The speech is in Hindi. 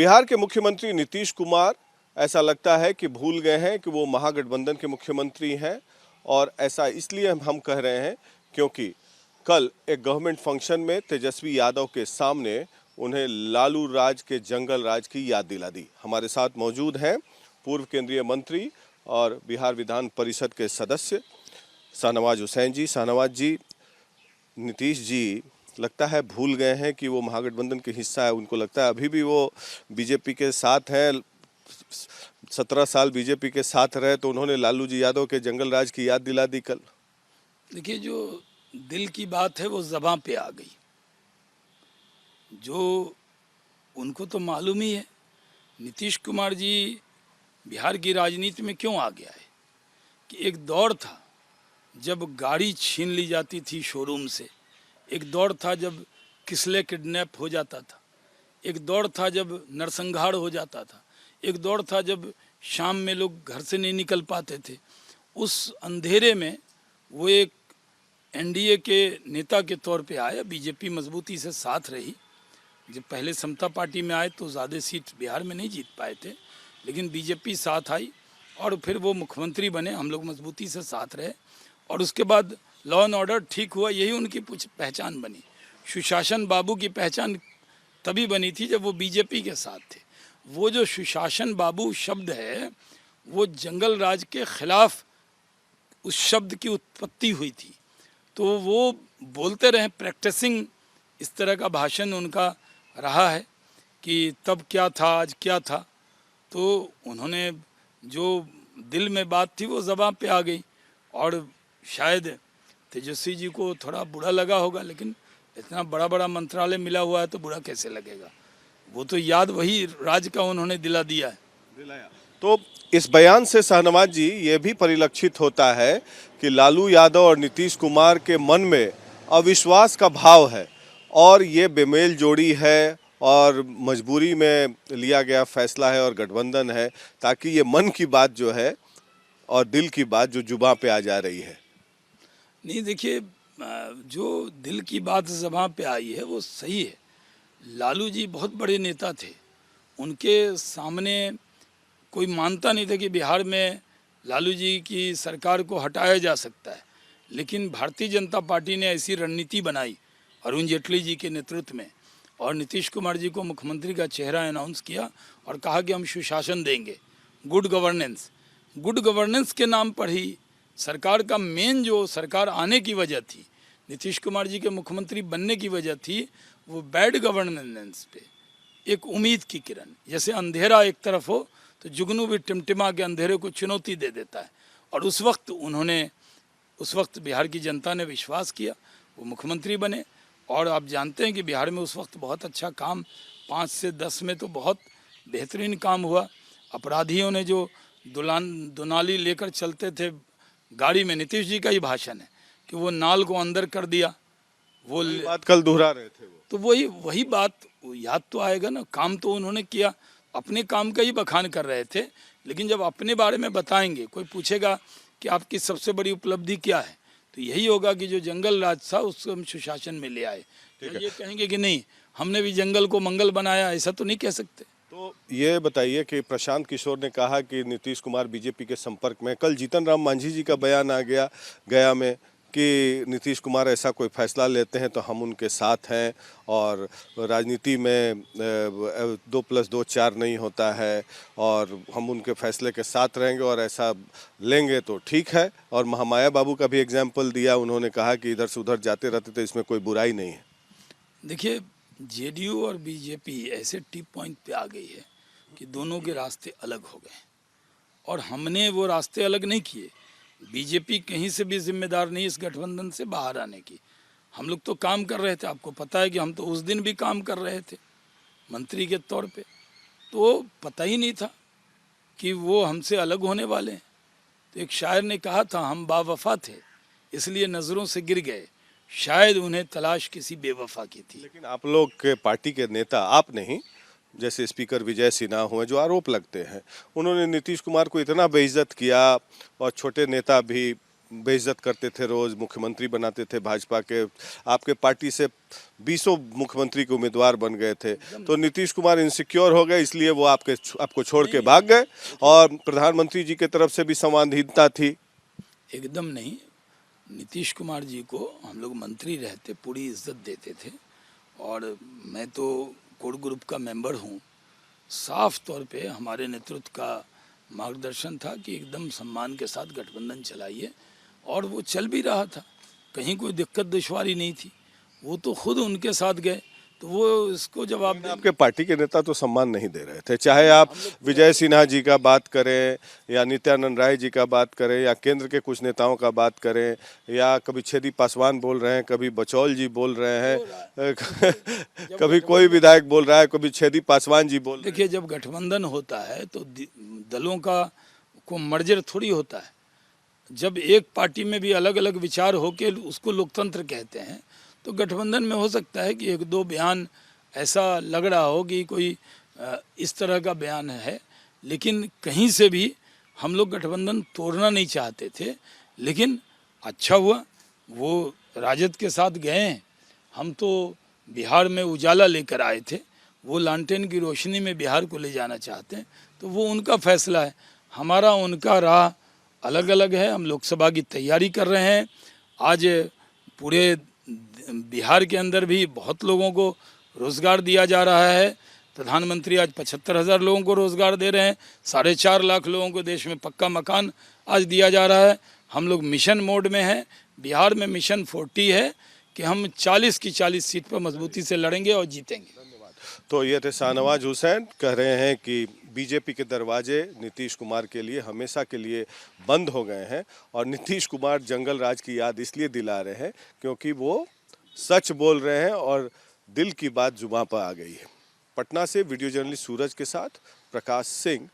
बिहार के मुख्यमंत्री नीतीश कुमार ऐसा लगता है कि भूल गए हैं कि वो महागठबंधन के मुख्यमंत्री हैं। और ऐसा इसलिए हम कह रहे हैं क्योंकि कल एक गवर्नमेंट फंक्शन में तेजस्वी यादव के सामने उन्हें लालू राज के जंगल राज की याद दिला दी। हमारे साथ मौजूद हैं पूर्व केंद्रीय मंत्री और बिहार विधान परिषद के सदस्य शाहनवाज हुसैन जी। शाहनवाज जी, नीतीश जी लगता है भूल गए हैं कि वो महागठबंधन के हिस्सा है। उनको लगता है अभी भी वो बीजेपी के साथ हैं। 17 साल बीजेपी के साथ रहे तो उन्होंने लालू जी यादव के जंगल राज की याद दिला दी कल। देखिए, जो दिल की बात है वो ज़बां पे आ गई। जो उनको तो मालूम ही है नीतीश कुमार जी बिहार की राजनीति में क्यों आ गया है कि एक दौर था जब गाड़ी छीन ली जाती थी शोरूम से, एक दौर था जब किसले किडनैप हो जाता था, एक दौर था जब नरसंहार हो जाता था, एक दौर था जब शाम में लोग घर से नहीं निकल पाते थे। उस अंधेरे में वो एक एनडीए के नेता के तौर पे आया। बीजेपी मजबूती से साथ रही। जब पहले समता पार्टी में आए तो ज़्यादा सीट बिहार में नहीं जीत पाए थे, लेकिन बीजेपी साथ आई और फिर वो मुख्यमंत्री बने। हम लोग मजबूती से साथ रहे और उसके बाद लॉ एंड ऑर्डर ठीक हुआ। यही उनकी पहचान बनी। सुशासन बाबू की पहचान तभी बनी थी जब वो बीजेपी के साथ थे। वो जो सुशासन बाबू शब्द है वो जंगल राज के खिलाफ उस शब्द की उत्पत्ति हुई थी। तो वो बोलते रहे, प्रैक्टिसिंग इस तरह का भाषण उनका रहा है कि तब क्या था आज क्या था। तो उन्होंने जो दिल में बात थी वो ज़बां पे आ गई और शायद तेजस्वी जी को थोड़ा बुरा लगा होगा, लेकिन इतना बड़ा बड़ा मंत्रालय मिला हुआ है तो बुरा कैसे लगेगा। वो तो याद वही राज का उन्होंने दिला दिया है। तो इस बयान से शाहनवाज जी ये भी परिलक्षित होता है कि लालू यादव और नीतीश कुमार के मन में अविश्वास का भाव है और ये बेमेल जोड़ी है और मजबूरी में लिया गया फैसला है और गठबंधन है, ताकि ये मन की बात जो है और दिल की बात जो जुबां पे आ जा रही है। नहीं, देखिए, जो दिल की बात ज़बां पे आई है वो सही है। लालू जी बहुत बड़े नेता थे। उनके सामने कोई मानता नहीं था कि बिहार में लालू जी की सरकार को हटाया जा सकता है, लेकिन भारतीय जनता पार्टी ने ऐसी रणनीति बनाई अरुण जेटली जी के नेतृत्व में और नीतीश कुमार जी को मुख्यमंत्री का चेहरा अनाउंस किया और कहा कि हम सुशासन देंगे, गुड गवर्नेंस। गुड गवर्नेंस के नाम पर ही सरकार का मेन जो सरकार आने की वजह थी, नीतीश कुमार जी के मुख्यमंत्री बनने की वजह थी, वो बैड गवर्नेंस पे एक उम्मीद की किरण। जैसे अंधेरा एक तरफ हो तो जुगनू भी टिमटिमा के अंधेरे को चुनौती दे देता है। और उस वक्त बिहार की जनता ने विश्वास किया, वो मुख्यमंत्री बने। और आप जानते हैं कि बिहार में उस वक्त बहुत अच्छा काम 5 से 10 में तो बहुत बेहतरीन काम हुआ। अपराधियों ने जो दुनाली लेकर चलते थे गाड़ी में, नीतीश जी का ही भाषण है कि वो नाल को अंदर कर दिया। वो बात कल दोहरा रहे थे वो। तो वही बात याद तो आएगा ना। काम तो उन्होंने किया, अपने काम का ही बखान कर रहे थे, लेकिन जब अपने बारे में बताएंगे, कोई पूछेगा कि आपकी सबसे बड़ी उपलब्धि क्या है, तो यही होगा कि जो जंगल राज था उसको हम सुशासन में ले आए। तो ये कहेंगे कि नहीं, हमने भी जंगल को मंगल बनाया, ऐसा तो नहीं कह सकते। तो ये बताइए कि प्रशांत किशोर ने कहा कि नीतीश कुमार बीजेपी के संपर्क में। कल जीतन राम मांझी जी का बयान आ गया गया में कि नीतीश कुमार ऐसा कोई फैसला लेते हैं तो हम उनके साथ हैं और राजनीति में 2+2 4 नहीं होता है और हम उनके फैसले के साथ रहेंगे और ऐसा लेंगे तो ठीक है। और महामाया बाबू का भी एग्जाम्पल दिया। उन्होंने कहा कि इधर से उधर जाते रहते तो इसमें कोई बुराई नहीं है। देखिए, जेडीयू और बीजेपी ऐसे टिप पॉइंट पे आ गई है कि दोनों के रास्ते अलग हो गए और हमने वो रास्ते अलग नहीं किए। बीजेपी कहीं से भी जिम्मेदार नहीं इस गठबंधन से बाहर आने की। हम लोग तो काम कर रहे थे, आपको पता है कि हम तो उस दिन भी काम कर रहे थे मंत्री के तौर पे। तो पता ही नहीं था कि वो हमसे अलग होने वाले हैं। तो एक शायर ने कहा था, हम बावफा थे इसलिए नज़रों से गिर गए, शायद उन्हें तलाश किसी बेवफा की थी। लेकिन आप लोग के पार्टी के नेता, आप नहीं, जैसे स्पीकर विजय सिन्हा हुए, जो आरोप लगते हैं, उन्होंने नीतीश कुमार को इतना बेइज्जत किया और छोटे नेता भी बेइज्जत करते थे, रोज मुख्यमंत्री बनाते थे भाजपा के, आपके पार्टी से 20 मुख्यमंत्री के उम्मीदवार बन गए थे, तो नीतीश कुमार इनसिक्योर हो गए, इसलिए वो आपको छोड़ के भाग गए। और प्रधानमंत्री जी की तरफ से भी संवादहीनता थी। एकदम नहीं, नीतीश कुमार जी को हम लोग मंत्री रहते पूरी इज्जत देते थे, और मैं तो कोर ग्रुप का मेंबर हूँ। साफ तौर पे हमारे नेतृत्व का मार्गदर्शन था कि एकदम सम्मान के साथ गठबंधन चलाइए, और वो चल भी रहा था, कहीं कोई दिक्कत दुश्वारी नहीं थी। वो तो खुद उनके साथ गए, तो वो इसको जवाब दें। आपके पार्टी के नेता तो सम्मान नहीं दे रहे थे, चाहे आप विजय सिन्हा जी का बात करें या नित्यानंद राय जी का बात करें या केंद्र के कुछ नेताओं का बात करें, या कभी छेदी पासवान बोल रहे हैं, कभी बचौल जी बोल रहे हैं, कभी कोई विधायक बोल रहा है, कभी छेदी पासवान जी बोल रहे हैं। देखिए, जब गठबंधन होता है तो दलों का को मर्जर थोड़ी होता है। जब एक पार्टी में भी अलग अलग विचार होके उसको लोकतंत्र कहते हैं, तो गठबंधन में हो सकता है कि एक दो बयान ऐसा लग रहा हो कि कोई इस तरह का बयान है, लेकिन कहीं से भी हम लोग गठबंधन तोड़ना नहीं चाहते थे। लेकिन अच्छा हुआ वो राजद के साथ गए हैं। हम तो बिहार में उजाला लेकर आए थे, वो लालटेन की रोशनी में बिहार को ले जाना चाहते हैं, तो वो उनका फैसला है। हमारा उनका राह अलग अलग है। हम लोकसभा की तैयारी कर रहे हैं। आज पूरे बिहार के अंदर भी बहुत लोगों को रोज़गार दिया जा रहा है। प्रधानमंत्री आज 75,000 लोगों को रोज़गार दे रहे हैं। 4.5 लाख लोगों को देश में पक्का मकान आज दिया जा रहा है। हम लोग मिशन मोड में हैं। बिहार में मिशन 40 है कि हम 40 की 40 सीट पर मजबूती से लड़ेंगे और जीतेंगे। तो ये थे शाहनवाज हुसैन, कह रहे हैं कि बीजेपी के दरवाजे नीतीश कुमार के लिए हमेशा के लिए बंद हो गए हैं, और नीतीश कुमार जंगल राज की याद इसलिए दिला रहे हैं क्योंकि वो सच बोल रहे हैं और दिल की बात जुबां पर आ गई है। पटना से वीडियो जर्नलिस्ट सूरज के साथ प्रकाश सिंह,